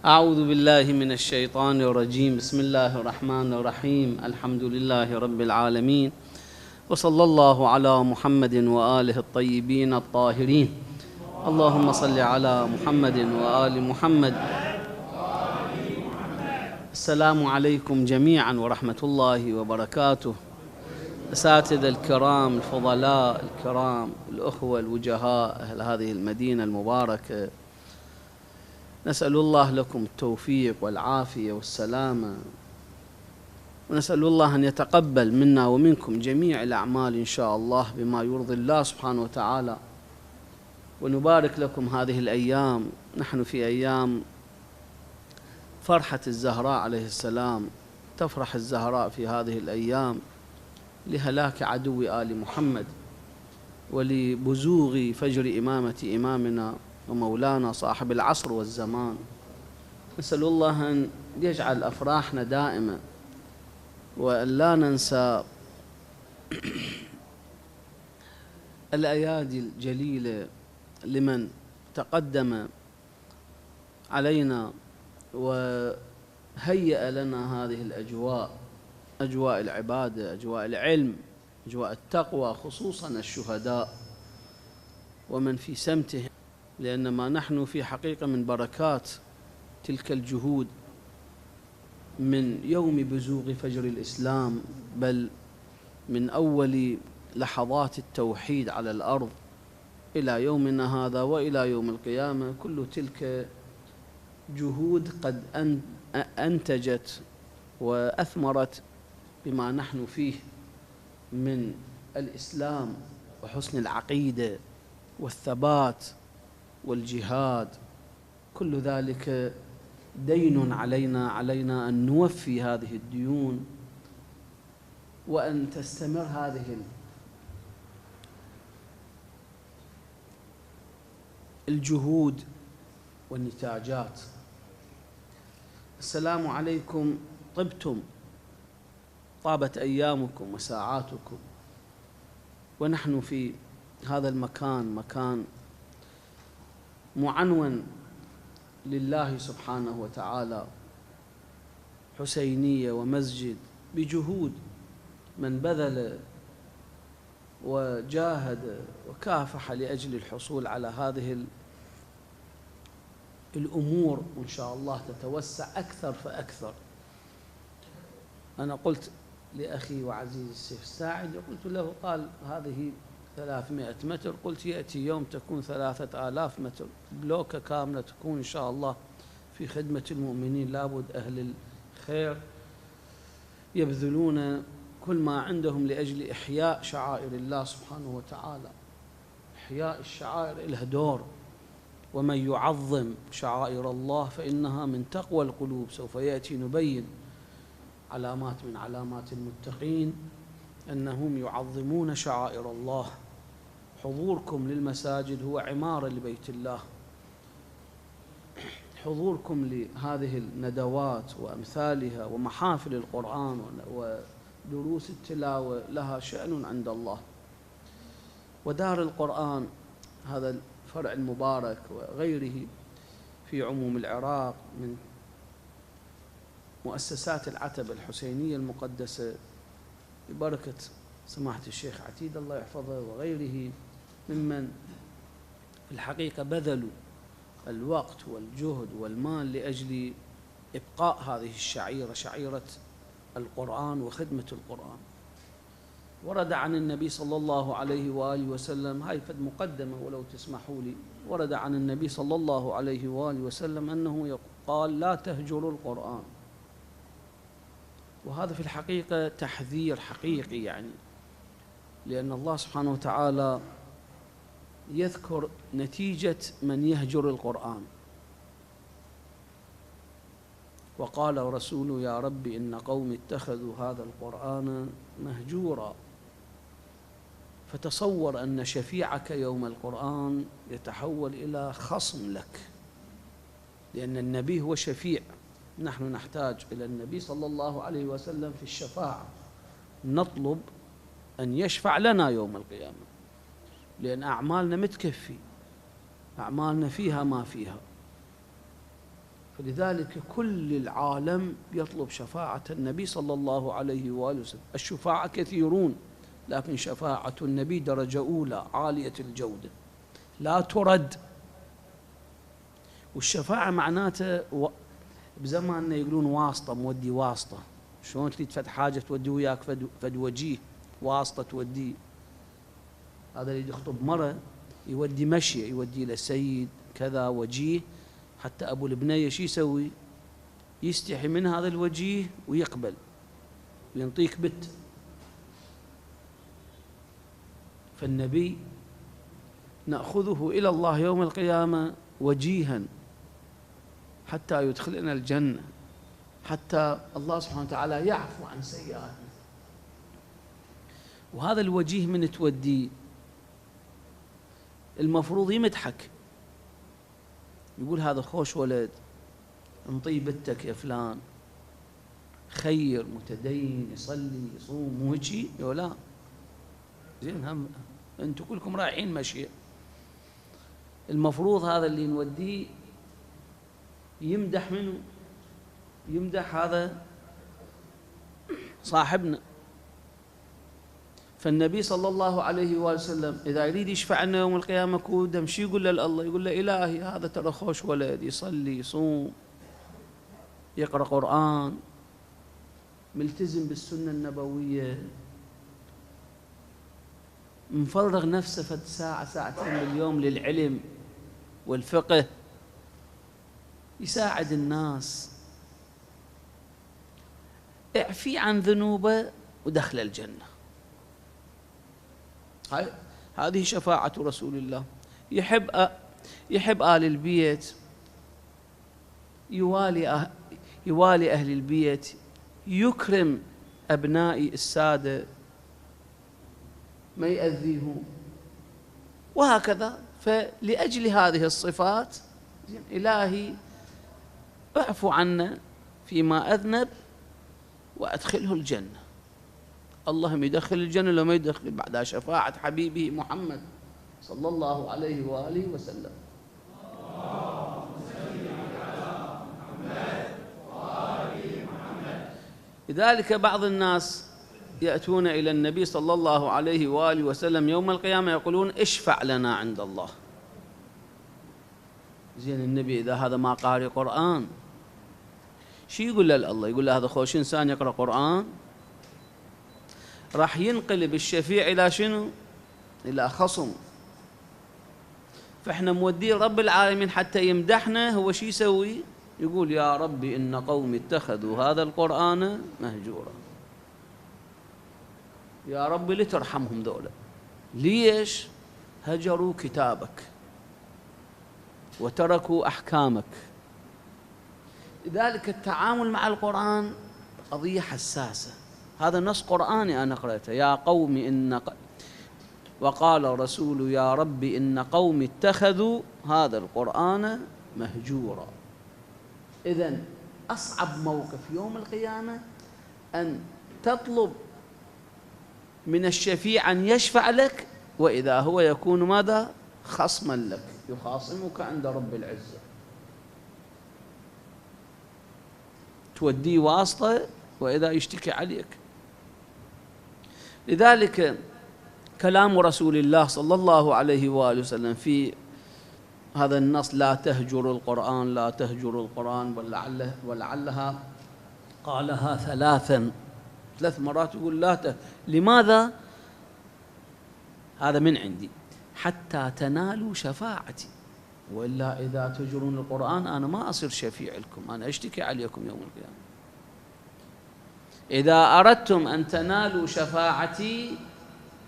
أعوذ بالله من الشيطان الرجيم. بسم الله الرحمن الرحيم. الحمد لله رب العالمين، وصلى الله على محمد وآله الطيبين الطاهرين. اللهم صل على محمد وآل محمد. السلام عليكم جميعا ورحمة الله وبركاته. أساتذة الكرام الفضلاء الكرام، الأخوة الوجهاء أهل هذه المدينة المباركة، نسأل الله لكم التوفيق والعافية والسلامة، ونسأل الله أن يتقبل منا ومنكم جميع الأعمال إن شاء الله بما يرضي الله سبحانه وتعالى، ونبارك لكم هذه الأيام. نحن في أيام فرحة الزهراء عليه السلام. تفرح الزهراء في هذه الأيام لهلاك عدو آل محمد ولبزوغ فجر إمامة إمامنا ومولانا صاحب العصر والزمان. نسأل الله أن يجعل أفراحنا دائمة، وأن لا ننسى الأيادي الجليلة لمن تقدم علينا وهيأ لنا هذه الأجواء، أجواء العبادة، أجواء العلم، أجواء التقوى، خصوصا الشهداء ومن في سمتهم، لأنما نحن في حقيقة من بركات تلك الجهود من يوم بزوغ فجر الإسلام، بل من أول لحظات التوحيد على الأرض إلى يومنا هذا وإلى يوم القيامة. كل تلك جهود قد أنتجت وأثمرت بما نحن فيه من الإسلام وحسن العقيدة والثبات والجهاد. كل ذلك دين علينا أن نوفي هذه الديون، وأن تستمر هذه الجهود والنتاجات. السلام عليكم، طبتم، طابت أيامكم وساعاتكم، ونحن في هذا المكان، مكان معنون لله سبحانه وتعالى، حسينية ومسجد، بجهود من بذل وجاهد وكافح لأجل الحصول على هذه الأمور، وإن شاء الله تتوسع أكثر فأكثر. أنا قلت لأخي وعزيزي السيف الساعد، قلت له، قال هذه 300 متر، قلت يأتي يوم تكون 3000 متر، بلوكة كاملة تكون إن شاء الله في خدمة المؤمنين. لابد أهل الخير يبذلون كل ما عندهم لأجل إحياء شعائر الله سبحانه وتعالى. إحياء الشعائر له دور، ومن يعظم شعائر الله فإنها من تقوى القلوب. سوف يأتي نبين علامات من علامات المتقين أنهم يعظمون شعائر الله. حضوركم للمساجد هو عمارة لبيت الله، حضوركم لهذه الندوات وأمثالها ومحافل القرآن ودروس التلاوة لها شأن عند الله. ودار القرآن هذا الفرع المبارك وغيره في عموم العراق من مؤسسات العتبة الحسينية المقدسة، ببركة سماحة الشيخ عتيد الله يحفظه وغيره ممن في الحقيقة بذلوا الوقت والجهد والمال لأجل إبقاء هذه الشعيرة، شعيرة القرآن وخدمة القرآن. ورد عن النبي صلى الله عليه وآله وسلم، هاي فد مقدمة ولو تسمحوا لي، ورد عن النبي صلى الله عليه وآله وسلم أنه قال: لا تهجروا القرآن. وهذا في الحقيقة تحذير حقيقي، يعني لأن الله سبحانه وتعالى يذكر نتيجة من يهجر القرآن. وقال رسول يا رب إن قوم اتخذوا هذا القرآن مهجورا. فتصور أن شفيعك يوم القرآن يتحول إلى خصم لك، لأن النبي هو شفيع. نحن نحتاج إلى النبي صلى الله عليه وسلم في الشفاعة، نطلب أن يشفع لنا يوم القيامة، لأن أعمالنا متكفي، أعمالنا فيها ما فيها. فلذلك كل العالم يطلب شفاعة النبي صلى الله عليه وآله وسلم. الشفاعة كثيرون، لكن شفاعة النبي درجة أولى عالية الجودة لا ترد. والشفاعة معناته بزماننا يقولون واسطة، مودي واسطة. شلون تريد فد حاجة تودي وياك فد وجيه، واسطة توديه. هذا اللي يخطب مرة يودي مشي، يودي له سيد كذا وجيه، حتى أبو البنية شو يسوي؟ يستحي من هذا الوجيه ويقبل وينطيك بت. فالنبي نأخذه إلى الله يوم القيامة وجيها حتى يدخلنا الجنة، حتى الله سبحانه وتعالى يعفو عن سيئاتنا. وهذا الوجيه من توديه المفروض يمدحك، يقول هذا خوش ولد، انطي بنتك يا فلان، خير متدين يصلي يصوم، مو هيجي؟ لا زين، هم انتم كلكم رايحين مشي. المفروض هذا اللي نوديه يمدح منه، يمدح هذا صاحبنا. فالنبي صلى الله عليه وسلم إذا يريد يشفع لنا يوم القيامة كودم، شو يقول لله؟ يقول له إلهي هذا ترى خوش ولد، يصلي يصوم يقرأ قرآن، ملتزم بالسنة النبوية، مفرغ نفسه فد ساعة ساعتين باليوم للعلم والفقه، يساعد الناس، اعفي عن ذنوبه ودخل الجنة. هذه شفاعة رسول الله. يحب آل البيت، يوالي أهل البيت، يكرم أبناء السادة، ما يأذيهم، وهكذا. فلأجل هذه الصفات إلهي اعفو عنا فيما أذنب وأدخله الجنة. اللهم يدخل الجنة لما يدخل بعدها شفاعة حبيبه محمد صلى الله عليه وآله وسلم. لذلك بعض الناس يأتون إلى النبي صلى الله عليه وآله وسلم يوم القيامة يقولون اشفع لنا عند الله. زين، النبي إذا هذا ما قارئ قرآن شو يقول له الله؟ يقول له هذا خوش إنسان يقرأ قرآن؟ راح ينقلب الشفيع إلى شنو؟ إلى خصم. فإحنا مودين رب العالمين حتى يمدحنا، هو شو يسوي؟ يقول يا ربي إن قومي اتخذوا هذا القرآن مهجورا. يا ربي لترحمهم ذولا، ليش؟ هجروا كتابك وتركوا أحكامك. لذلك التعامل مع القرآن قضية حساسة. هذا نص قرآني أنا قرأته، يا قوم وقال الرسول يا ربي إن قوم اتخذوا هذا القرآن مهجورا. إذن أصعب موقف يوم القيامة أن تطلب من الشفيع أن يشفع لك، وإذا هو يكون ماذا؟ خصما لك، يخاصمك عند رب العزة، توديه واسطة وإذا يشتكي عليك. لذلك كلام رسول الله صلى الله عليه وآله وسلم في هذا النص لا تهجر القرآن، لا تهجر القرآن، ولعلها قالها ثلاث مرات يقول لا لماذا؟ هذا من عندي حتى تنالوا شفاعتي، وإلا إذا تهجرون القرآن أنا ما أصير شفيع لكم، أنا أشتكي عليكم يوم القيامة. إذا أردتم أن تنالوا شفاعتي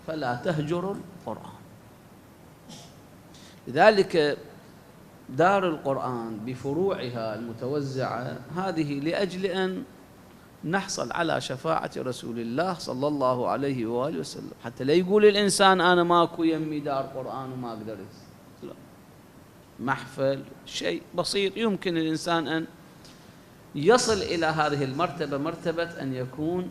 فلا تهجروا القرآن. لذلك دار القرآن بفروعها المتوزعة هذه لأجل أن نحصل على شفاعة رسول الله صلى الله عليه وآله وسلم، حتى لا يقول الإنسان أنا ماكو يمي دار قرآن وما أقدر. لا، محفل شيء بسيط يمكن الإنسان أن يصل إلى هذه المرتبة، مرتبة أن يكون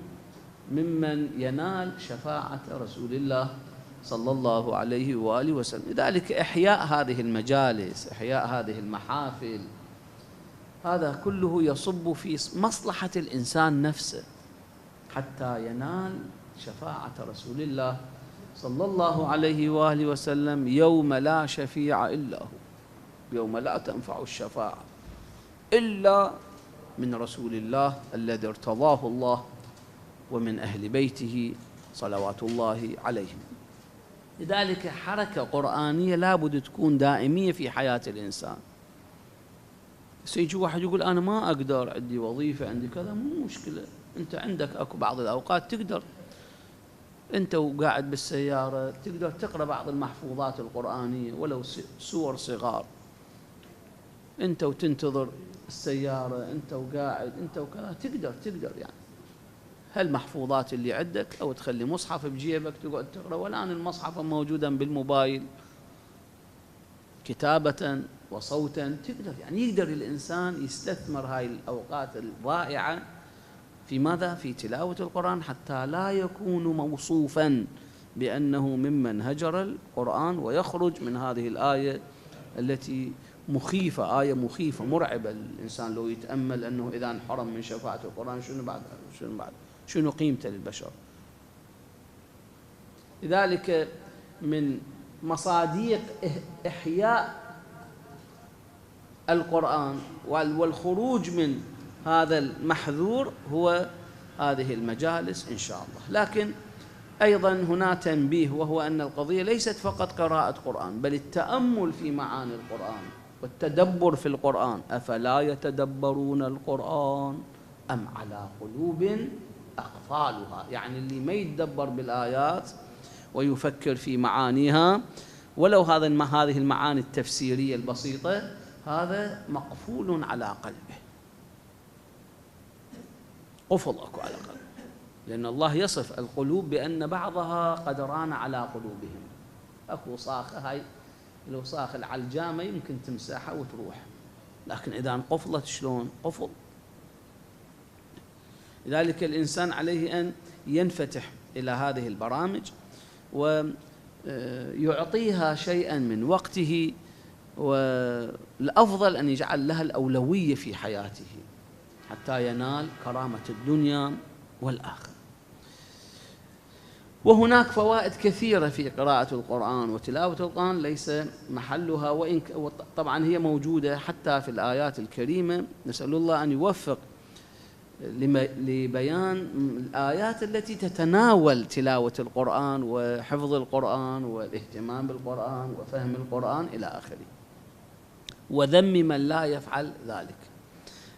ممن ينال شفاعة رسول الله صلى الله عليه وآله وسلم. لذلك إحياء هذه المجالس، إحياء هذه المحافل، هذا كله يصب في مصلحة الإنسان نفسه حتى ينال شفاعة رسول الله صلى الله عليه وآله وسلم يوم لا شفيع إلا هو، يوم لا تنفع الشفاعة إلا من رسول الله الذي ارتضاه الله ومن أهل بيته صلوات الله عليهم. لذلك حركة قرآنية لابد تكون دائمية في حياة الإنسان. سيجي واحد يقول أنا ما أقدر، عندي وظيفة، عندي كذا، مو مشكلة، أنت عندك أكو بعض الأوقات تقدر أنت وقاعد بالسيارة تقدر تقرأ بعض المحفوظات القرآنية ولو سور صغار، أنت وتنتظر السيارة، أنت وقاعد، أنت وكذا، تقدر يعني هالمحفوظات اللي عندك، أو تخلي مصحف بجيبك تقعد تقرأ. والآن المصحف موجودا بالموبايل كتابة وصوتا، تقدر يعني يقدر الإنسان يستثمر هاي الأوقات الرائعة في ماذا؟ في تلاوة القرآن، حتى لا يكون موصوفا بأنه ممن هجر القرآن ويخرج من هذه الآية التي مخيفة، آية مخيفة مرعبة. الإنسان لو يتأمل أنه إذا انحرم من شفاعة القرآن شنو قيمته للبشر. لذلك من مصاديق إحياء القرآن والخروج من هذا المحذور هو هذه المجالس إن شاء الله. لكن أيضا هنا تنبيه، وهو أن القضية ليست فقط قراءة قرآن، بل التأمل في معاني القرآن والتدبر في القرآن. أفلا يتدبرون القرآن أم على قلوب أقفالها؟ يعني اللي ما يتدبر بالآيات ويفكر في معانيها ولو هذه المعاني التفسيرية البسيطة، هذا مقفول على قلبه، قفل أكو على قلبه، لأن الله يصف القلوب بأن بعضها قد ران على قلوبهم. أكو صاخة، هاي لو صاخ العلجامة يمكن تمسحها وتروح، لكن إذا انقفلت شلون؟ قفل. لذلك الإنسان عليه أن ينفتح إلى هذه البرامج ويعطيها شيئا من وقته، والأفضل أن يجعل لها الأولوية في حياته حتى ينال كرامة الدنيا والآخرة. وهناك فوائد كثيرة في قراءة القرآن وتلاوة القرآن ليس محلها، وإن طبعا هي موجودة حتى في الآيات الكريمة. نسأل الله أن يوفق لبيان الآيات التي تتناول تلاوة القرآن وحفظ القرآن والاهتمام بالقرآن وفهم القرآن إلى آخره، وذم من لا يفعل ذلك.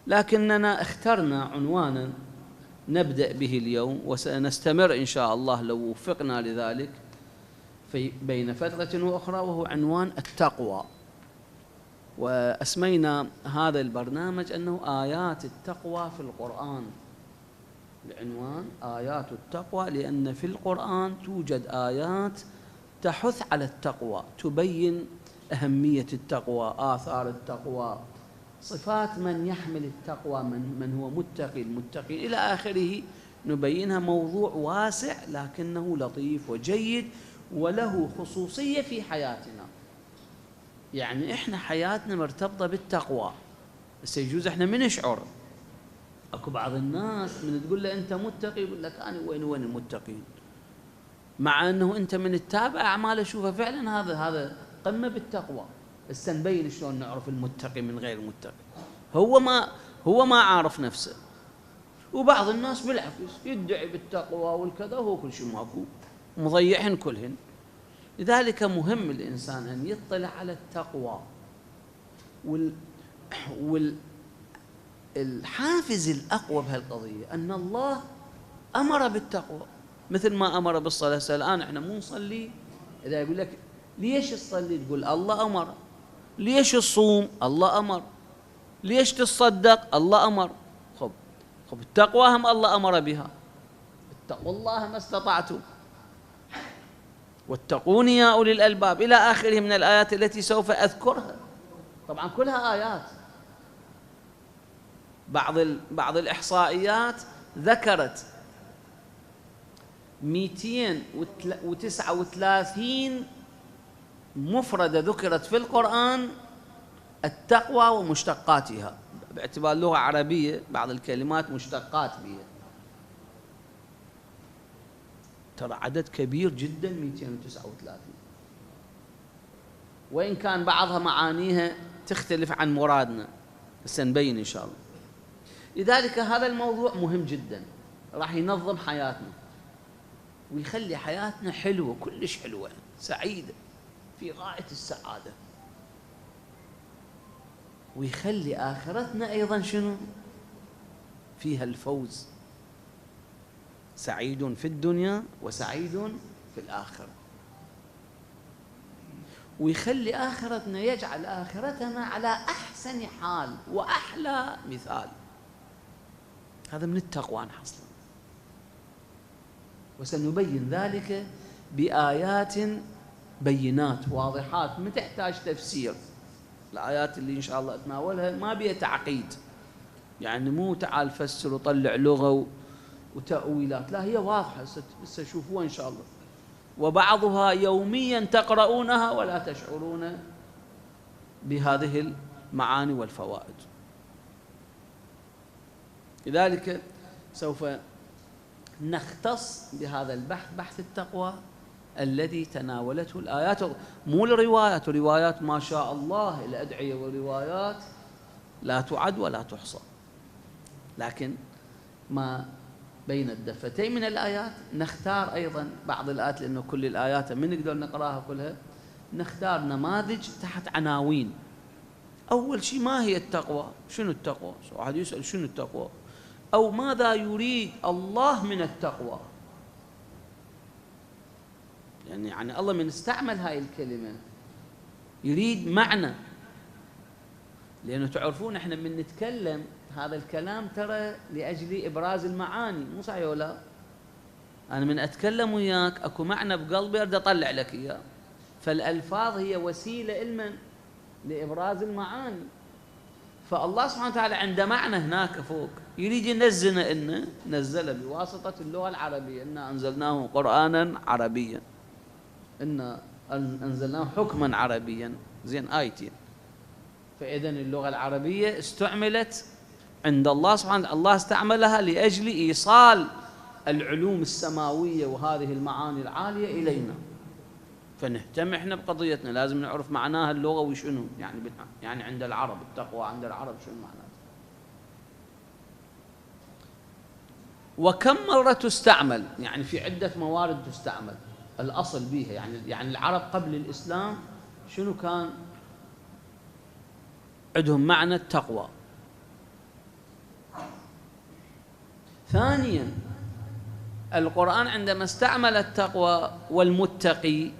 لكننا اخترنا عنوانا نبدأ به اليوم، وسنستمر إن شاء الله لو وفقنا لذلك في بين فترة وأخرى، وهو عنوان التقوى. وأسمينا هذا البرنامج أنه آيات التقوى في القرآن. العنوان آيات التقوى، لأن في القرآن توجد آيات تحث على التقوى، تبين أهمية التقوى، آثار التقوى، صفات من يحمل التقوى، من هو متقي، المتقين إلى آخره. نبينها. موضوع واسع لكنه لطيف وجيد وله خصوصية في حياتنا. يعني إحنا حياتنا مرتبطة بالتقوى، بس يجوز إحنا ما نشعر. أكو بعض الناس من تقول له أنت متقي يقول لك أنا وين المتقين، مع أنه أنت من تتابع أعماله شوفه فعلا هذا قمة بالتقوى. بس نبين شلون نعرف المتقي من غير المتقي. هو ما عارف نفسه. وبعض الناس بالعكس يدعي بالتقوى والكذا وهو كل شيء ماكو، مضيعهن كلهن. لذلك مهم الإنسان أن يطلع على التقوى والحافز الأقوى بهالقضية أن الله أمر بالتقوى، مثل ما أمر بالصلاة. الآن إحنا مو نصلي، إذا يقول لك ليش تصلي تقول الله أمر، ليش الصوم الله أمر، ليش تصدق الله أمر. خب التقوى هم الله أمر بها، اتقوا الله ما استطعتم واتقون يا أولي الألباب إلى آخره من الآيات التي سوف أذكرها. طبعا كلها آيات. بعض الإحصائيات ذكرت 239 مفردة ذكرت في القرآن التقوى ومشتقاتها باعتبار لغة عربية بعض الكلمات مشتقات بها. ترى عدد كبير جدا 239، وإن كان بعضها معانيها تختلف عن مرادنا، سنبين إن شاء الله. لذلك هذا الموضوع مهم جدا، راح ينظم حياتنا ويخلي حياتنا حلوة، كلش حلوة، سعيدة في غاية السعادة، ويخلي آخرتنا أيضا شنو؟ فيها الفوز، سعيد في الدنيا وسعيد في الآخرة. ويخلي آخرتنا، يجعل آخرتنا على أحسن حال وأحلى مثال. هذا من التقوى نحصله، وسنبين ذلك بآيات بينات واضحات ما تحتاج تفسير. الآيات اللي إن شاء الله أتناولها ما بيها تعقيد، يعني مو تعال فسر وطلع لغة وتأويلات، لا، هي واضحة ستشوفوها إن شاء الله. وبعضها يوميا تقرؤونها ولا تشعرون بهذه المعاني والفوائد. لذلك سوف نختص بهذا البحث، بحث التقوى الذي تناولته الآيات، مو الروايات. روايات ما شاء الله، الأدعية والروايات لا تعد ولا تحصى، لكن ما بين الدفتين من الآيات نختار أيضا بعض الآيات، لأنه كل الآيات من نقدر نقراها كلها، نختار نماذج تحت عناوين. أول شيء، ما هي التقوى؟ شنو التقوى؟ واحد يسأل شنو التقوى؟ أو ماذا يريد الله من التقوى؟ يعني الله من استعمل هاي الكلمة يريد معنى، لأنه تعرفون إحنا من نتكلم هذا الكلام ترى لأجل إبراز المعاني، مو صحيح ولا؟ أنا من أتكلم وياك أكو معنى بقلبي أريد أطلع لك إياه، فالألفاظ هي وسيلة إلمن لإبراز المعاني. فالله سبحانه وتعالى عنده معنى هناك فوق يريد ينزلنا، إنه نزل بواسطة اللغة العربية، إنا أنزلناه قرآنا عربيا، إنا أنزلناه حكما عربيا، زين آيتين. فإذن اللغة العربية استعملت عند الله سبحانه وتعالى، الله استعملها لأجل إيصال العلوم السماوية وهذه المعاني العالية إلينا. فنهتم إحنا بقضيتنا، لازم نعرف معناها اللغوي شنو، يعني عند العرب التقوى عند العرب شنو معناها، وكم مرة تستعمل، يعني في عدة موارد تستعمل. الأصل بها يعني العرب قبل الإسلام شنو كان عندهم معنى التقوى. ثانيا، القرآن عندما استعمل التقوى والمتقي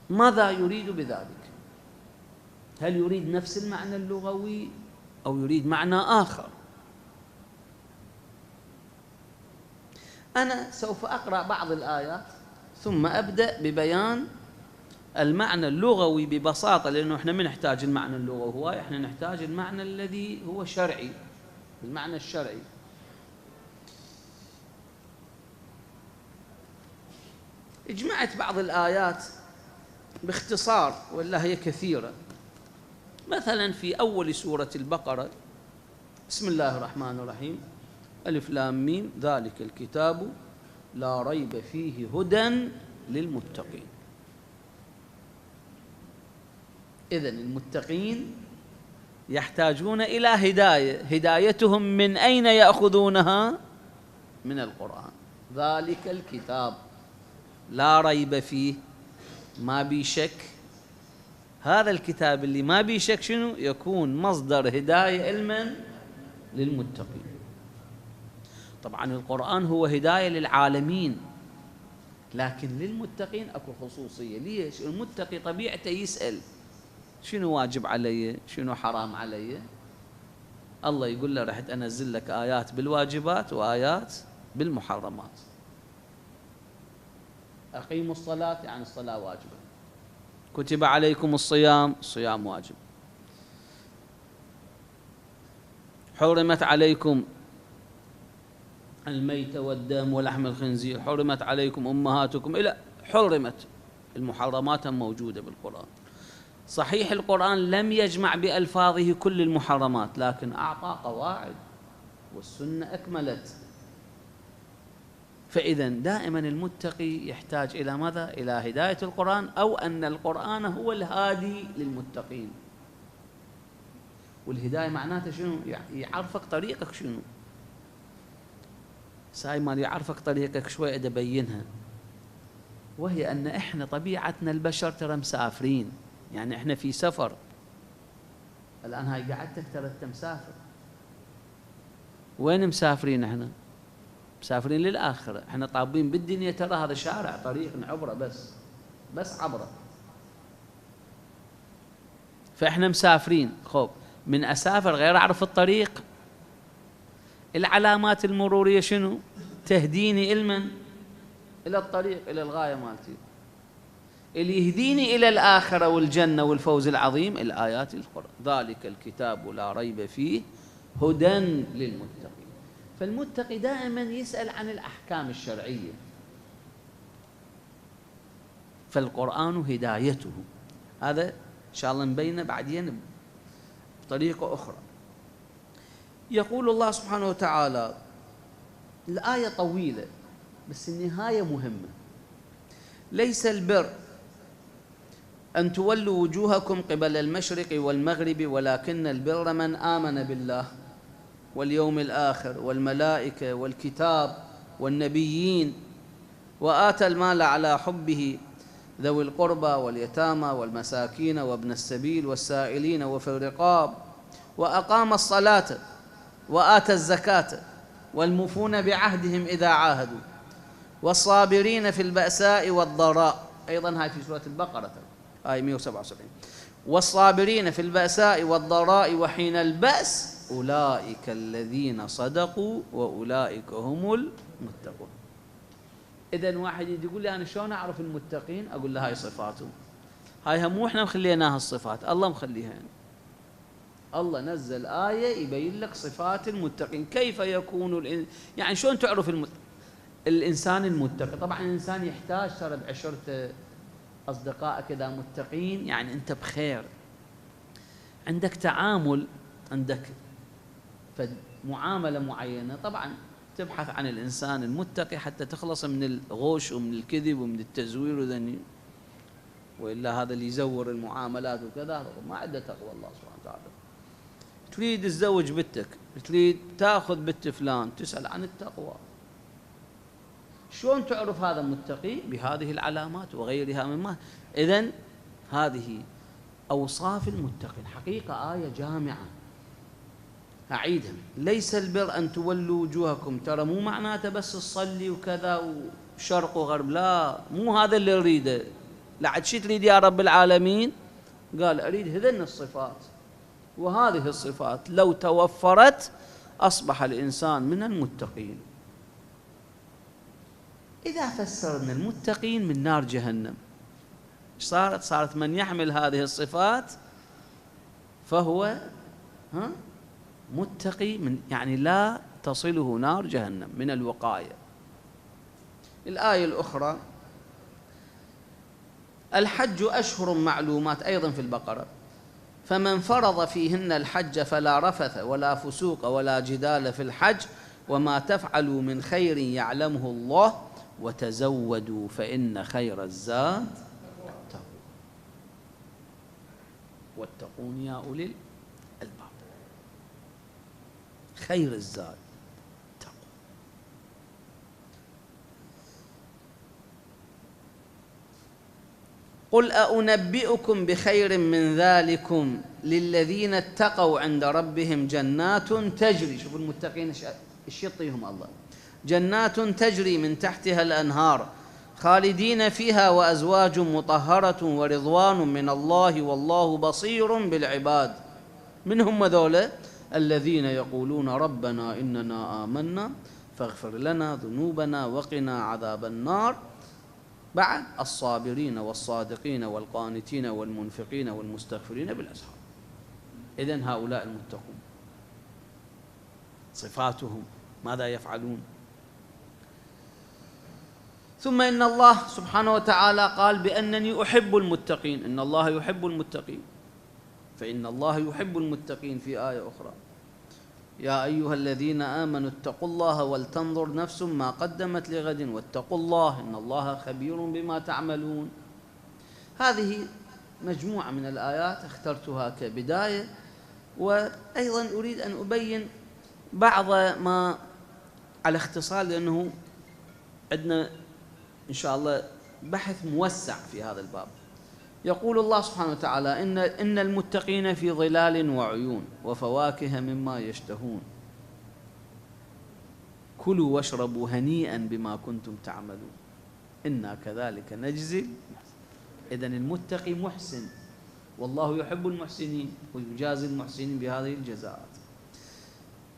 ماذا يريد بذلك؟ هل يريد نفس المعنى اللغوي أو يريد معنى آخر؟ أنا سوف أقرأ بعض الآيات ثم أبدأ ببيان المعنى اللغوي ببساطة، لأنه إحنا ما نحتاج المعنى اللغوي هو، إحنا نحتاج المعنى الذي هو شرعي، المعنى الشرعي. اجمعت بعض الآيات باختصار ولا هي كثيرة. مثلا في أول سورة البقرة، بسم الله الرحمن الرحيم، ألف لام ميم، ذلك الكتاب لا ريب فيه هدى للمتقين. إذن المتقين يحتاجون إلى هداية، هدايتهم من أين يأخذونها؟ من القرآن. ذلك الكتاب لا ريب فيه، ما بي شك، هذا الكتاب اللي ما بي شك شنو؟ يكون مصدر هداية علما للمتقين. طبعا القرآن هو هداية للعالمين، لكن للمتقين أكو خصوصية. ليش؟ المتقي طبيعته يسأل شنو واجب علي، شنو حرام علي. الله يقول له رح أنزل لك آيات بالواجبات وآيات بالمحرمات. أقيموا الصلاة يعني الصلاة واجبة، كتب عليكم الصيام، الصيام واجب، حرمت عليكم الميت والدم ولحم الخنزير، حرمت عليكم أمهاتكم، إلى حرمت. المحرمات موجودة بالقرآن. صحيح القرآن لم يجمع بألفاظه كل المحرمات، لكن أعطى قواعد، والسنة أكملت. فإذا دائما المتقي يحتاج إلى ماذا؟ إلى هداية القرآن، أو أن القرآن هو الهادي للمتقين. والهداية معناته شنو؟ يعرفك طريقك شنو. ساي ما يعرفك طريقك شوي أبينها، وهي أن إحنا طبيعتنا البشر ترى مسافرين، يعني إحنا في سفر. الآن هاي قعدتك ترى أنت مسافر. وين مسافرين إحنا؟ مسافرين للآخرة. إحنا طابين بالدنيا ترى هذا شارع طريق نعبره بس عبره. فإحنا مسافرين. خب من أسافر غير أعرف الطريق، العلامات المرورية شنو؟ تهديني إلى الطريق، إلى الغاية مالتي. اللي يهديني إلى الآخرة والجنة والفوز العظيم الآيات القرآن. ذلك الكتاب لا ريب فيه هدى للمتقين. فالمتقي دائما يسأل عن الأحكام الشرعية، فالقرآن هدايته. هذا إن شاء الله نبينه بعدين بطريقة أخرى. يقول الله سبحانه وتعالى، الآية طويلة بس النهاية مهمة: ليس البر أن تولوا وجوهكم قبل المشرق والمغرب، ولكن البر من آمن بالله واليوم الآخر والملائكة والكتاب والنبيين، وآتى المال على حبه ذوي القربى واليتامى والمساكين وابن السبيل والسائلين وفي الرقاب، وأقام الصلاة وآتى الزكاة والموفون بعهدهم إذا عاهدوا، والصابرين في البأساء والضراء. أيضا هاي في سورة البقرة آية 177. والصابرين في البأساء والضراء وحين البأس أولئك الذين صدقوا وأولئك هم المتقون. إذن واحد يقول لي أنا شلون أعرف المتقين؟ أقول له هاي صفاتهم، هاي مو إحنا مخليناها الصفات، الله مخليها يعني. الله نزل آية يبين لك صفات المتقين. كيف يكون يعني شلون تعرف الإنسان المتقي؟ طبعا الإنسان يحتاج ترى بعشرته أصدقائك إذا متقين، يعني أنت بخير، عندك تعامل، عندك معاملة معينة. طبعا تبحث عن الإنسان المتقي حتى تخلص من الغش ومن الكذب ومن التزوير وذني، وإلا هذا اللي يزور المعاملات وكذا ما عنده تقوى الله سبحانه وتعالى. تريد تزوج بنتك، تريد تأخذ بنت فلان، تسأل عن التقوى. شلون تعرف هذا متقي؟ بهذه العلامات وغيرها مما. إذن هذه أوصاف المتقين. حقيقة آية جامعة. أعيدها: ليس البر أن تولوا وجوهكم. ترى مو معناته بس تصلي وكذا وشرق وغرب، لا، مو هذا اللي أريده. لعد شي تريد يا رب العالمين؟ قال أريد هذن الصفات، وهذه الصفات لو توفرت أصبح الإنسان من المتقين. إذا فسرنا المتقين من نار جهنم، صارت من يحمل هذه الصفات فهو متقي، من يعني لا تصله نار جهنم، من الوقاية. الآية الأخرى: الحج أشهر معلومات، أيضا في البقرة: فمن فرض فيهن الحج فلا رفث ولا فسوق ولا جدال في الحج، وما تفعلوا من خير يعلمه الله، وتزودوا فإن خير الزاد التقوى واتقون يا أولي الألباب. خير الزاد التقوى. قل أنبئكم بخير من ذلكم للذين اتقوا عند ربهم جنات تجري. شوفوا المتقين ايش يعطيهم الله: جنات تجري من تحتها الأنهار خالدين فيها وأزواج مطهرة ورضوان من الله والله بصير بالعباد. من هم ذولا؟ الذين يقولون ربنا إننا آمنا فاغفر لنا ذنوبنا وقنا عذاب النار. بعد: الصابرين والصادقين والقانتين والمنفقين والمستغفرين بالأسحار. إذن هؤلاء المتقون صفاتهم ماذا يفعلون؟ ثم إن الله سبحانه وتعالى قال بأنني أحب المتقين، إن الله يحب المتقين، فإن الله يحب المتقين في آية أخرى: يا أيها الذين آمنوا اتقوا الله ولتنظر نفس ما قدمت لغد واتقوا الله إن الله خبير بما تعملون. هذه مجموعة من الآيات اخترتها كبداية، وأيضا أريد أن أبين بعض ما على اختصار، لأنه عندنا إن شاء الله بحث موسع في هذا الباب. يقول الله سبحانه وتعالى: إن المتقين في ظلال وعيون وفواكه مما يشتهون كلوا واشربوا هنيئا بما كنتم تعملون إنا كذلك نجزي. إذن المتقي محسن، والله يحب المحسنين ويجازي المحسنين بهذه الجزاءات.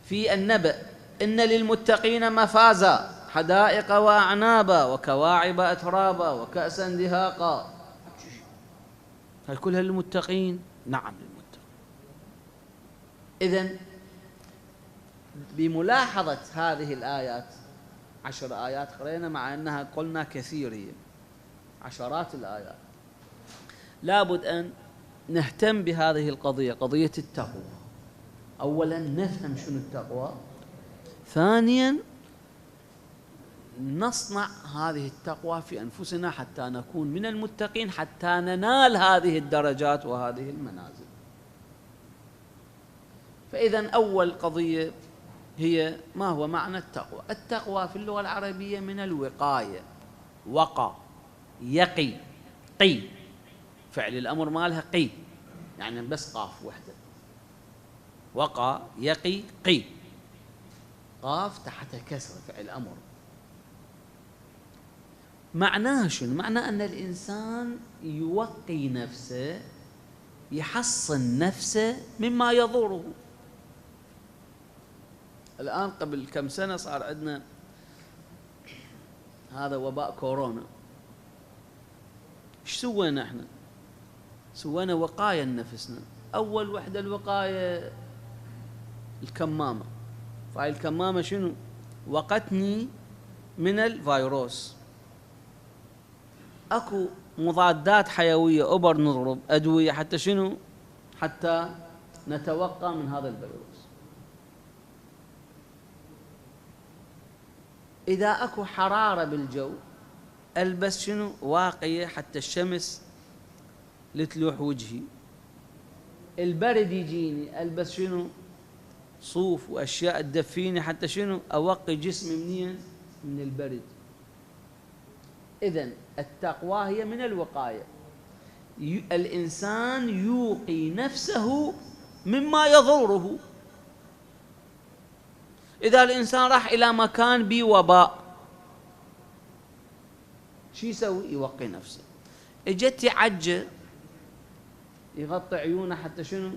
في النبأ: إن للمتقين مفازا حدائق وأعنابا وكواعب أترابا وكأسا دهاقا. هل كلها للمتقين؟ نعم للمتقين. إذن بملاحظة هذه الآيات، 10 آيات قرينا، مع أنها قلنا كثير، هي عشرات الآيات، لابد أن نهتم بهذه القضية، قضية التقوى. أولا نفهم شنو التقوى، ثانيا نصنع هذه التقوى في أنفسنا حتى نكون من المتقين، حتى ننال هذه الدرجات وهذه المنازل. فإذا أول قضية هي ما هو معنى التقوى؟ التقوى في اللغة العربية من الوقاية، وقى، يقي، قي، فعل الأمر مالها قي، يعني بس قاف وحدة، وقى يقي قي، قاف تحت كسر فعل أمر. معناه شنو؟ معناه أن الإنسان يوقي نفسه، يحصن نفسه مما يضره. الآن قبل كم سنة صار عندنا هذا وباء كورونا. ايش سوينا احنا؟ سوينا وقاية لنفسنا. أول وحدة الوقاية الكمامة. فهاي الكمامة شنو؟ وقتني من الفيروس. اكو مضادات حيوية، أبر نضرب أدوية حتى شنو؟ حتى نتوقى من هذا الفيروس. إذا اكو حرارة بالجو ألبس شنو؟ واقية حتى الشمس لتلوح وجهي. البرد يجيني ألبس شنو؟ صوف وأشياء تدفيني حتى شنو؟ أوقي جسمي منين؟ من البرد. إذن التقوى هي من الوقاية. الإنسان يوقي نفسه مما يضره. إذا الإنسان راح إلى مكان بيه وباء، شو يسوي؟ يوقي نفسه. اجت عجة يغطي عيونه حتى شنو؟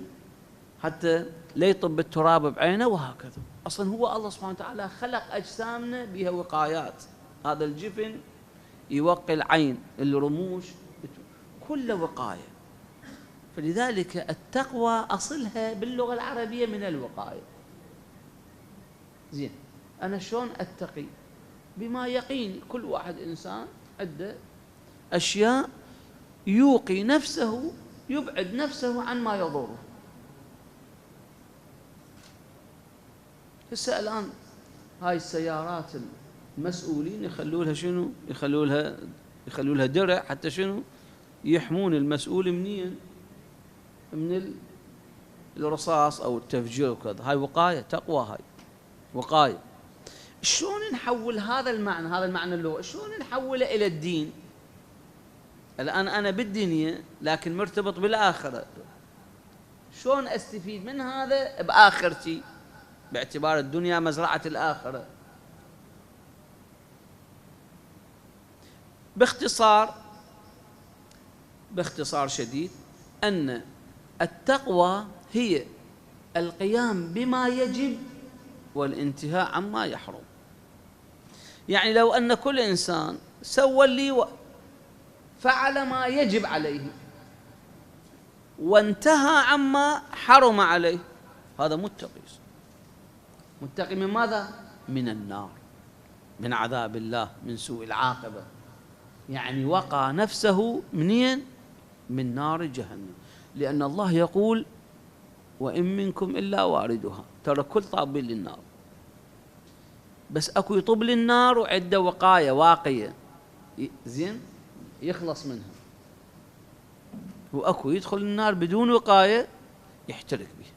حتى لا يطب التراب بعينه، وهكذا. أصلا هو الله سبحانه وتعالى خلق أجسامنا بها وقايات. هذا الجفن يوقي العين، الرموش، كل وقاية. فلذلك التقوى أصلها باللغة العربية من الوقاية. زين، أنا شلون أتقي؟ بما يقيني. كل واحد إنسان عنده أشياء يوقي نفسه، يبعد نفسه عن ما يضره. هسه الآن هاي السيارات المسؤولين يخلولها شنو؟ يخلولها درع حتى شنو؟ يحمون المسؤول منين؟ من الرصاص أو التفجير وكذا. هاي وقاية، تقوى، هاي وقاية. شلون نحول هذا المعنى اللغوي، شلون نحوله إلى الدين؟ الآن أنا بالدنيا لكن مرتبط بالآخرة، شلون أستفيد من هذا بآخرتي، باعتبار الدنيا مزرعة الآخرة؟ باختصار شديد، أن التقوى هي القيام بما يجب والانتهاء عما يحرم. يعني لو أن كل إنسان سوى اللي فعل ما يجب عليه وانتهى عما حرم عليه، هذا متقي. متقي من ماذا؟ من النار، من عذاب الله، من سوء العاقبة. يعني وقى نفسه منين؟ من نار جهنم، لأن الله يقول وإن منكم إلا واردها، ترى كل طاب للنار، بس أكو يطب للنار وعده وقاية واقية زين يخلص منها، وأكو يدخل النار بدون وقاية يحترق بها.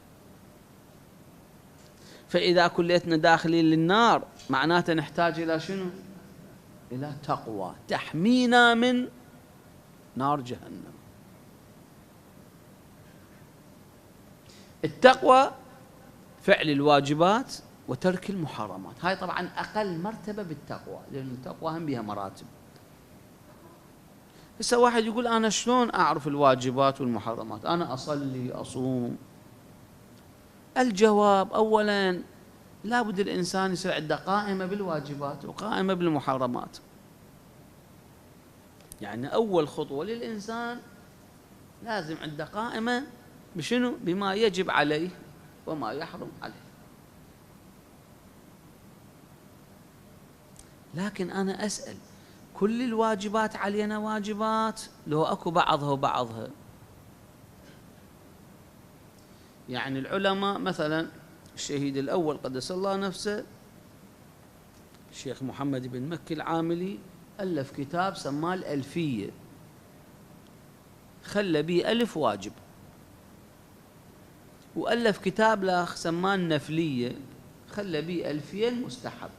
فإذا كليتنا داخلين للنار معناته نحتاج إلى شنو؟ إلى تقوى تحمينا من نار جهنم. التقوى فعل الواجبات وترك المحرمات، هاي طبعا أقل مرتبة بالتقوى، لأن التقوى هم بها مراتب. هسه واحد يقول أنا شلون أعرف الواجبات والمحرمات؟ أنا أصلي أصوم. الجواب أولا لابد الإنسان يصير عنده قائمة بالواجبات وقائمة بالمحرمات. يعني أول خطوة للإنسان لازم عنده قائمة بشنو؟ بما يجب عليه وما يحرم عليه. لكن أنا أسأل، كل الواجبات علينا واجبات لو أكو بعضها وبعضها؟ يعني العلماء مثلا الشهيد الأول قدس الله نفسه الشيخ محمد بن مكي العاملي ألف كتاب سماه الألفية، خلى به 1000 واجب، وألف كتاب لاخ سماه النفلية، خلى به 2000 مستحب.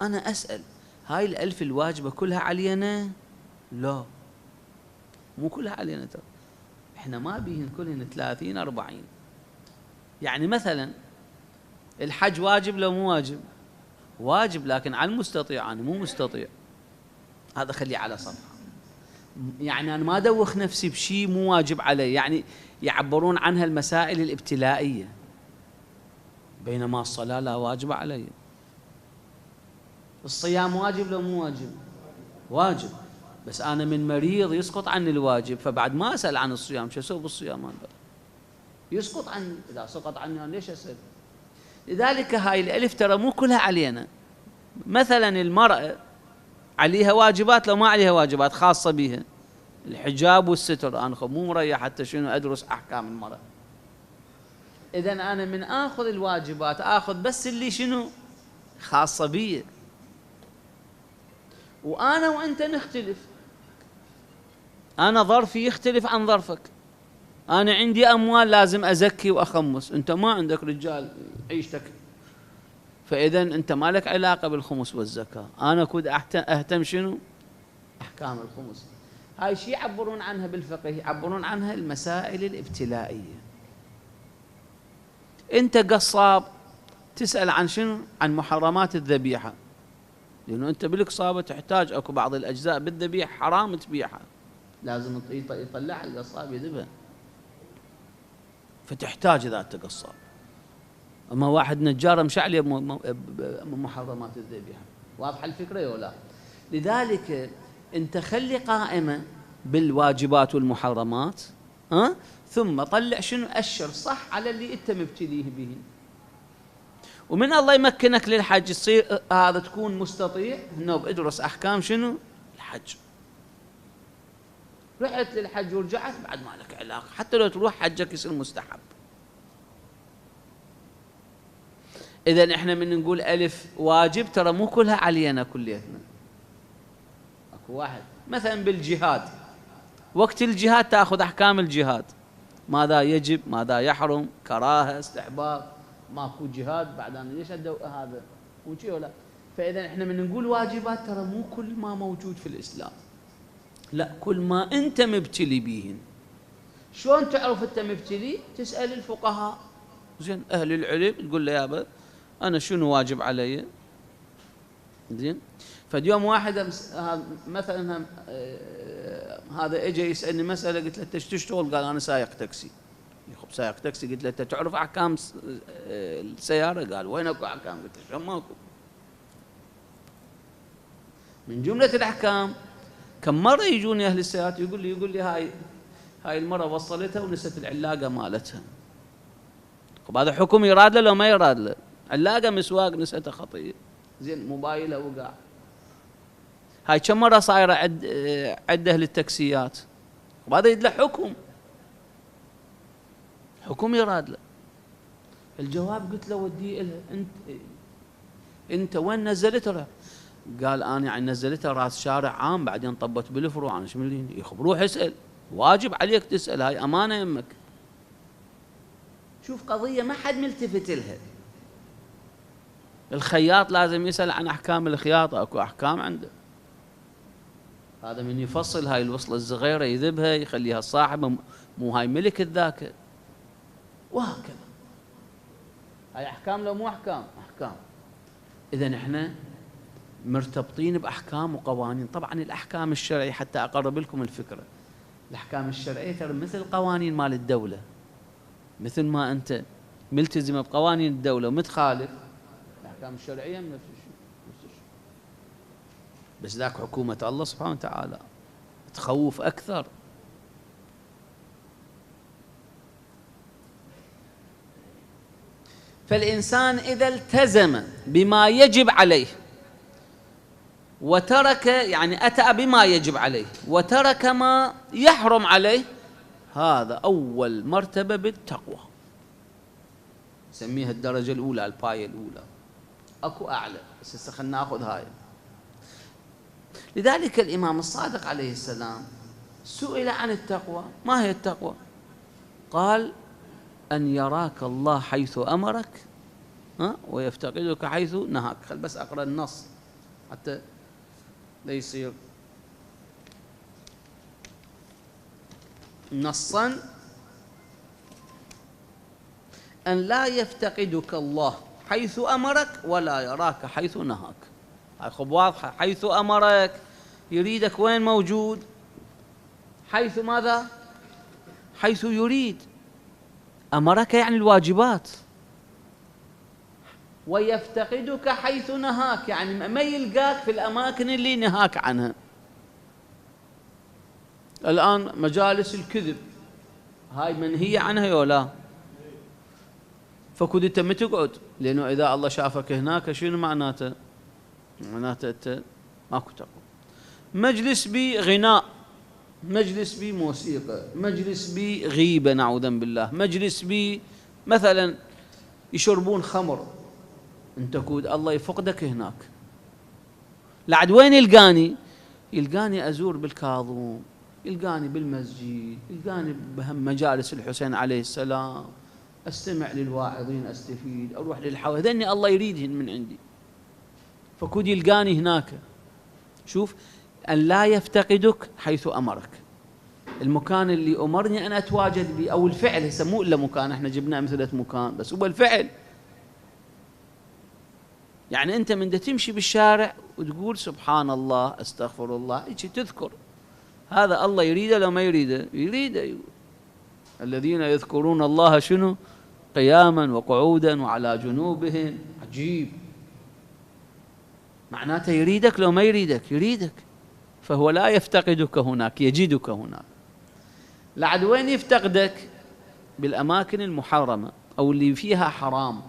أنا أسأل، هاي ال1000 الواجبة كلها علينا؟ لا، مو كلها علينا، ترى احنا ما بيهن كلهن 30 40. يعني مثلا الحج واجب لو مو واجب؟ واجب، لكن على المستطيع، أنا مو مستطيع، هذا خليه على صفحة. يعني أنا ما أدوخ نفسي بشيء مو واجب علي، يعني يعبرون عنها المسائل الابتلائية، بينما الصلاة لا واجب علي. الصيام واجب لو مو واجب؟ واجب، بس أنا من مريض يسقط عني الواجب، فبعد ما أسأل عن الصيام، شو أسوي بالصيام هذا؟ يسقط عني، إذا سقط عني أنا ليش أسأل؟ لذلك هاي الألف ترى مو كلها علينا. مثلا المرأة عليها واجبات لو ما عليها واجبات خاصة بها، الحجاب والستر، أنا مو مريح حتى شنو أدرس أحكام المرأة. إذا أنا من آخذ الواجبات آخذ بس اللي شنو خاصة بي، وأنا وأنت نختلف. أنا ظرفي يختلف عن ظرفك، أنا عندي أموال لازم أزكي وأخمس، أنت ما عندك رجال عيشتك، فإذا أنت ما لك علاقة بالخمس والزكاة، أنا كنت أهتم شنو؟ أحكام الخمس. هاي شيء يعبرون عنها بالفقه، يعبرون عنها المسائل الابتلائية. أنت قصاب تسأل عن شنو؟ عن محرمات الذبيحة، لأنه أنت بالقصابة تحتاج أكو بعض الأجزاء بالذبيحة حرام تبيعها، لازم يطلعها القصاب يذبها، فتحتاج إذا أنت قصاب. أما واحد نجار مش عليه محرمات الذبيحة، واضحة الفكرة ولا؟ لذلك أنت خلي قائمة بالواجبات والمحرمات، ثم طلع شنو؟ أشر صح على اللي أنت مبتليه به. ومن الله يمكنك للحج تصير هذا تكون مستطيع انه ادرس احكام شنو؟ الحج. رحت للحج ورجعت بعد ما لك علاقه، حتى لو تروح حجك يصير مستحب. اذا احنا من نقول الف واجب ترى مو كلها علينا كليتنا. اكو واحد مثلا بالجهاد، وقت الجهاد تاخذ احكام الجهاد، ماذا يجب، ماذا يحرم، كراهه، استحباب. ماكو جهاد بعد أنا ليش أدو هذا وشي ولا؟ فإذا إحنا من نقول واجبات ترى مو كل ما موجود في الإسلام، لا، كل ما أنت مبتلي بيهن. شلون تعرف أنت مبتلي؟ تسأل الفقهاء، زين أهل العلم، تقول له يابا أنا شنو واجب علي؟ زين. فاليوم واحد مثلا هذا اجى يسألني مسألة، قلت له أنت ايش تشتغل؟ قال أنا سايق تاكسي. سايق تاكسي. قلت له أنت تعرف أحكام السيارة؟ قال وين أكو أحكام؟ قلت له شلون ماكو؟ من جملة الأحكام كم مرة يجوني أهل السيارات يقول لي هاي المرة وصلتها ونست العلاقة مالتها. طب هذا حكم يراد له لو ما يراد له؟ علاقة مسواق نستها خطية، زين موبايله وقع. هاي كم مرة صايرة عدة للتاكسيات، وهذا يد له حكم يراد له. الجواب قلت له ودي إلها، انت وين نزلتها؟ قال انا يعني نزلتها راس شارع عام، بعدين طبت بالفروع. انا شو مدري، روح اسال، واجب عليك تسال، هاي امانه يمك. شوف قضيه ما حد ملتفت لها. الخياط لازم يسال عن احكام الخياطه، اكو احكام عنده. هذا من يفصل هاي الوصله الصغيره يذبها يخليها صاحبه، مو هاي ملك الذاكر، وهكذا. هاي احكام لو مو احكام؟ احكام. اذا احنا مرتبطين باحكام وقوانين. طبعا الاحكام الشرعيه، حتى اقرب لكم الفكره، الاحكام الشرعيه ترى مثل القوانين مال الدوله. مثل ما انت ملتزم بقوانين الدوله ومتخالف، الاحكام الشرعيه نفس الشيء. بس ذاك حكومه الله سبحانه وتعالى تخوف اكثر. فالانسان اذا التزم بما يجب عليه وترك، يعني أتى بما يجب عليه وترك ما يحرم عليه، هذا أول مرتبة بالتقوى، نسميها الدرجة الأولى، الباية الأولى. أكو أعلى، بس هسه خلينا ناخذ هاي. لذلك الإمام الصادق عليه السلام سئل عن التقوى، ما هي التقوى؟ قال: أن يراك الله حيث أمرك ويفتقدك حيث نهاك. خل بس أقرأ النص حتى لا يصير نصا. أن لا يفتقدك الله حيث أمرك ولا يراك حيث نهاك. هاي خب واضحة. حيث أمرك يريدك وين موجود؟ حيث ماذا؟ حيث يريد. أمرك يعني الواجبات. ويفتقدك حيث نهاك يعني ما يلقاك في الأماكن اللي نهاك عنها. الآن مجالس الكذب هاي منهية عنها ولا؟ فكود انت ما تقعد، لأنه إذا الله شافك هناك شنو معناته؟ معناته انت ماكو تقوى. مجلس بغناء، مجلس بموسيقى، مجلس بغيبة نعوذا بالله، مجلس مثلا يشربون خمر، انت كود الله يفقدك هناك. لعد وين يلقاني؟ يلقاني أزور بالكاظم، يلقاني بالمسجد، يلقاني بهم مجالس الحسين عليه السلام، أستمع للواعظين، أستفيد، أروح للحوادث، ذني الله يريدهن من عندي، فكود يلقاني هناك. شوف، أن لا يفتقدك حيث أمرك، المكان اللي أمرني أن أتواجد به، أو الفعل. هسه مو إلا مكان، احنا جبنا أمثلة مكان، بس هو الفعل. يعني أنت من تمشي بالشارع وتقول سبحان الله، أستغفر الله، إيش تذكر، هذا الله يريده لو ما يريده؟ يريده. الذين يذكرون الله شنو؟ قياما وقعودا وعلى جنوبهم. عجيب، معناته يريدك لو ما يريدك؟ يريدك. فهو لا يفتقدك هناك، يجدك هناك. لعد وين يفتقدك؟ بالأماكن المحرمة أو اللي فيها حرام،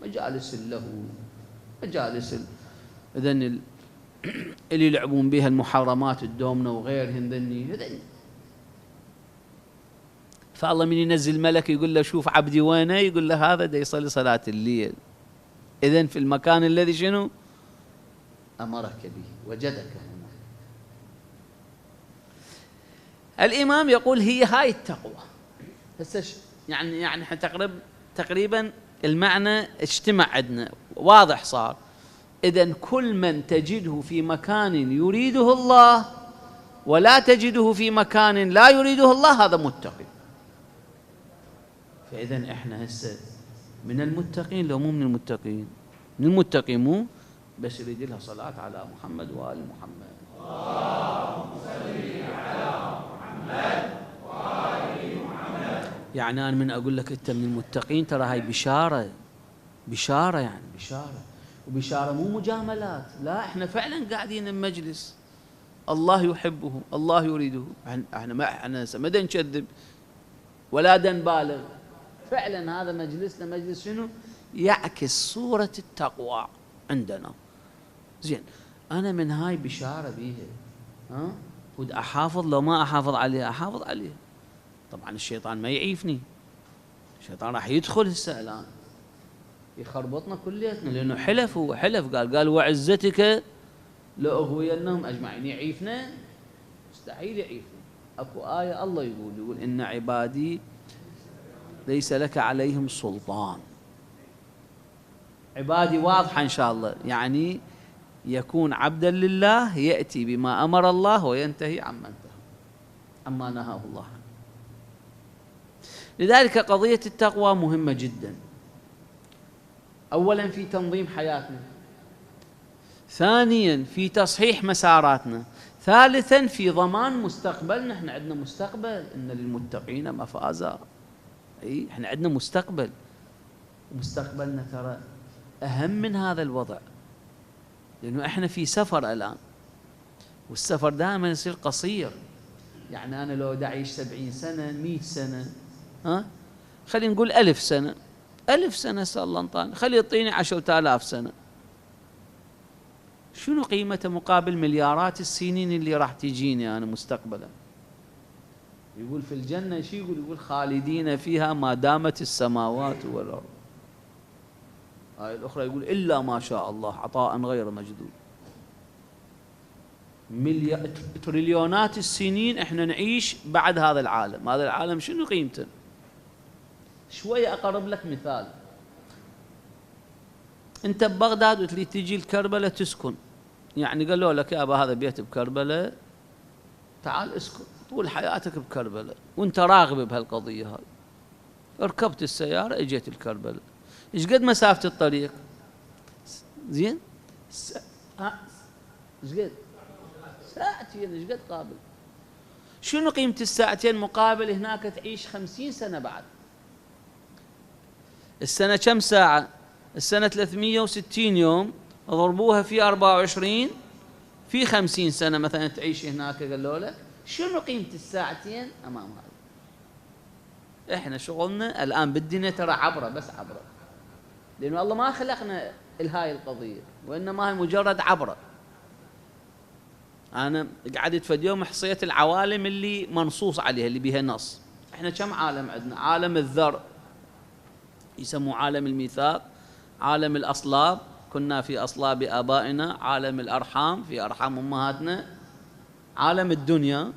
مجالس اللهو، مجالس إذن اللي يلعبون بها المحرمات، الدومنة وغيرهن، ذني. فالله من ينزل ملك يقول له شوف عبدي وينه، يقول له هذا دا يصلي صلاة الليل. إذن في المكان الذي شنو؟ أمرك به، وجدك هنا. الإمام يقول هي هاي التقوى. يعني تقريبا المعنى اجتمع عندنا، واضح صار. إذن كل من تجده في مكان يريده الله ولا تجده في مكان لا يريده الله، هذا متقي. فإذن احنا هسه من المتقين لو مو من المتقين؟ من المتقين، مو بس يريد لها صلاة على محمد وآل محمد. اللهم صل على محمد وآل محمد. يعني أنا من أقول لك أنت من المتقين، ترى هاي بشارة، يعني بشارة، وبشارة مو مجاملات. لا، احنا فعلا قاعدين بمجلس الله يحبه، الله يريده. احنا ما نكذب ولا نبالغ. فعلا هذا مجلسنا مجلس شنو؟ يعكس صورة التقوى عندنا. زين، أنا من هاي بشارة بيها، ها، ودي أحافظ، لو ما أحافظ عليها أحافظ عليها. طبعا الشيطان ما يعيفني، الشيطان راح يدخل هسه الآن يخربطنا كليتنا، لأنه حلف، هو حلف، قال وعزتك لأغوينهم أجمعين. يعيفنا؟ مستحيل يعيفنا. أكو آية الله يقول إن عبادي ليس لك عليهم سلطان. عبادي واضحة إن شاء الله، يعني يكون عبدا لله، يأتي بما أمر الله وينتهي عما نهاه الله عنه. لذلك قضية التقوى مهمة جدا، أولا في تنظيم حياتنا، ثانيا في تصحيح مساراتنا، ثالثا في ضمان مستقبلنا. احنا عندنا مستقبل، إن للمتقين مفازا. اي احنا عندنا مستقبل، ومستقبلنا ترى أهم من هذا الوضع، لأنه احنا في سفر الآن، والسفر دائما يصير قصير. يعني أنا لو أعيش 70 سنة 100 سنة، ها، خلينا نقول 1000 سنة، 1000 سنة سأل الله انطاني، خلي يعطيني 10,000 سنة، شنو قيمته مقابل مليارات السنين اللي راح تجيني أنا مستقبلا؟ يقول في الجنة شو يقول خالدين فيها ما دامت السماوات والأرض. هاي الأخرى يقول إلا ما شاء الله عطاء غير مجدود. تريليونات السنين احنا نعيش بعد هذا العالم. هذا العالم شنو قيمته؟ شوية أقرب لك مثال، أنت ببغداد وتريد تجي لكربلاء تسكن، يعني قالوا لك يا أبا هذا بيت بكربلاء، تعال اسكن طول حياتك بكربلاء، وأنت راغب بهالقضية هذه. ركبت السيارة اجيت لكربلاء، ايش قد مسافة الطريق؟ زين؟ ايش قد؟ ساعتين. ايش قد قابل؟ شنو قيمة الساعتين مقابل هناك تعيش 50 سنة بعد؟ السنة كم ساعة؟ السنة 360 يوم، ضربوها في 24 في 50 سنة مثلا تعيش هناك. قالوا لك شنو قيمة الساعتين أمام هذا؟ إحنا شغلنا الآن بالدنيا ترى عبرة، بس عبرة، لأنه الله ما خلقنا لهاي القضية، وإنما هي مجرد عبرة. أنا قعدت في اليوم حصيت العوالم اللي منصوص عليها، اللي بها نص. إحنا كم عالم عندنا؟ عالم الذر يسموه عالم الميثاق، عالم الأصلاب كنا في أصلاب آبائنا، عالم الأرحام في أرحام أمهاتنا، عالم الدنيا،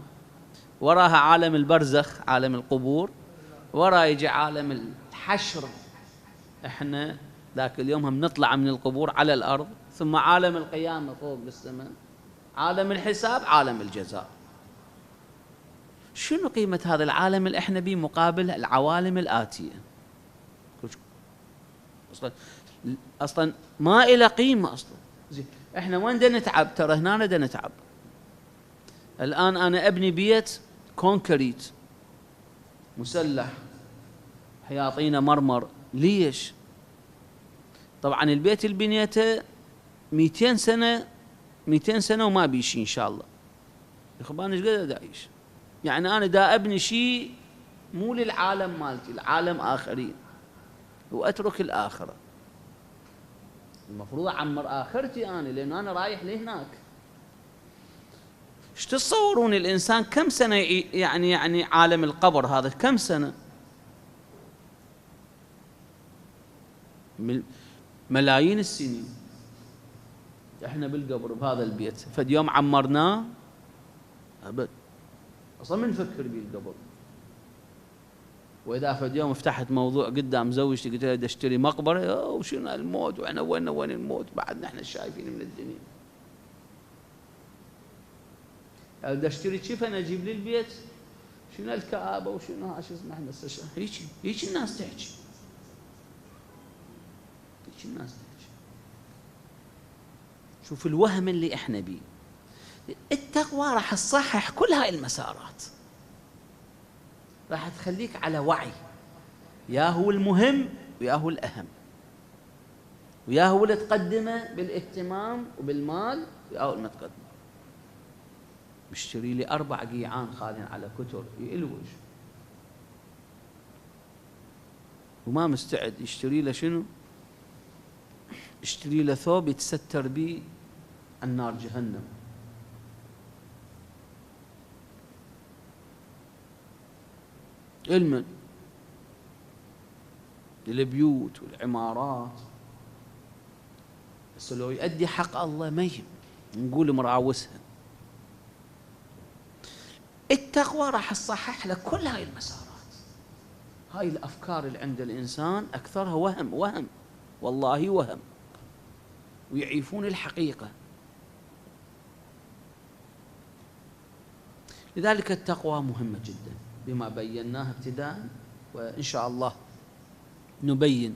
وراها عالم البرزخ عالم القبور، ورا يجي عالم الحشر، احنا ذاك اليوم هم نطلع من القبور على الأرض، ثم عالم القيامة فوق بالسماء، عالم الحساب، عالم الجزاء. شنو قيمة هذا العالم اللي احنا بيه مقابل العوالم الآتية؟ أصلا ما إلى قيمة أصلا. احنا وين بدنا نتعب؟ ترى هنا بدنا نتعب. الآن أنا أبني بيت كونكريت مسلح، حيعطينا مرمر، ليش؟ طبعا البيت اللي بنيته 200 سنة 200 سنة وما بيشي إن شاء الله. يا اخوان ايش قد أعيش؟ يعني أنا دا أبني شيء مو للعالم مالتي، العالم آخرين، وأترك الآخرة. المفروض أعمر آخرتي أنا، لأن أنا رايح لهناك. ايش تتصورون الإنسان كم سنة يعني عالم القبر هذا كم سنة؟ ملايين السنين. احنا بالقبر بهذا البيت فد يوم عمرناه أبد، أصلا من نفكر بالقبر. وإذا فد يوم فتحت موضوع قدام زوجتي قلت لها بدي أشتري مقبرة، وشنو الموت، وإحنا وين الموت، بعدنا إحنا شايفين من الدنيا. بدي أشتري شفن أجيب لي البيت، شنو الكآبة وشنو شو اسمه، إحنا هيك الناس تحكي، هيك الناس تحكي. شوف الوهم اللي إحنا بيه. التقوى راح تصحح كل هاي المسارات، راح تخليك على وعي، يا هو المهم ويا هو الأهم، ويا هو اللي تقدمه بالاهتمام وبالمال، ويا هو اللي تقدمه. بشتري لي 4 قيعان خالين على كتر يلوج، وما مستعد يشتري له شنو؟ يشتري له ثوب يتستر به عن نار جهنم. المن للبيوت والعمارات، بس لو يؤدي حق الله ما يهم، نقول مراوسها. التقوى راح تصحح لك كل هاي المسارات. هاي الأفكار اللي عند الإنسان أكثرها وهم والله وهم، ويعيفون الحقيقة. لذلك التقوى مهمة جدا بما بيناه ابتداء، وإن شاء الله نبين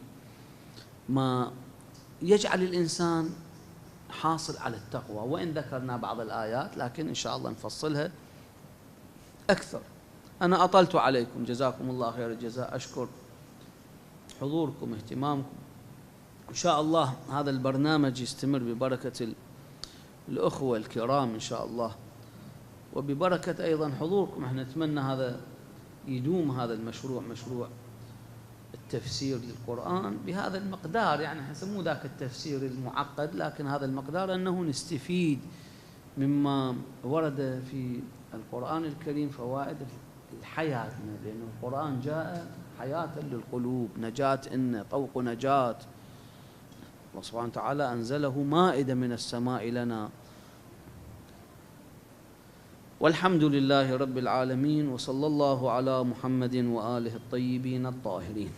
ما يجعل الإنسان حاصل على التقوى، وإن ذكرنا بعض الآيات لكن إن شاء الله نفصلها أكثر. أنا أطلت عليكم، جزاكم الله خير الجزاء، أشكر حضوركم اهتمامكم. إن شاء الله هذا البرنامج يستمر ببركة الأخوة الكرام إن شاء الله، وببركة أيضا حضوركم. احنا نتمنى هذا يدوم، هذا المشروع، مشروع التفسير للقرآن بهذا المقدار، يعني مو ذاك التفسير المعقد، لكن هذا المقدار أنه نستفيد مما ورد في القرآن الكريم فوائد الحياة، لأن القرآن جاء حياة للقلوب، نجاة، إن طوق نجاة. الله سبحانه وتعالى أنزله مائدة من السماء لنا. والحمد لله رب العالمين، وصلى الله على محمد وآله الطيبين الطاهرين.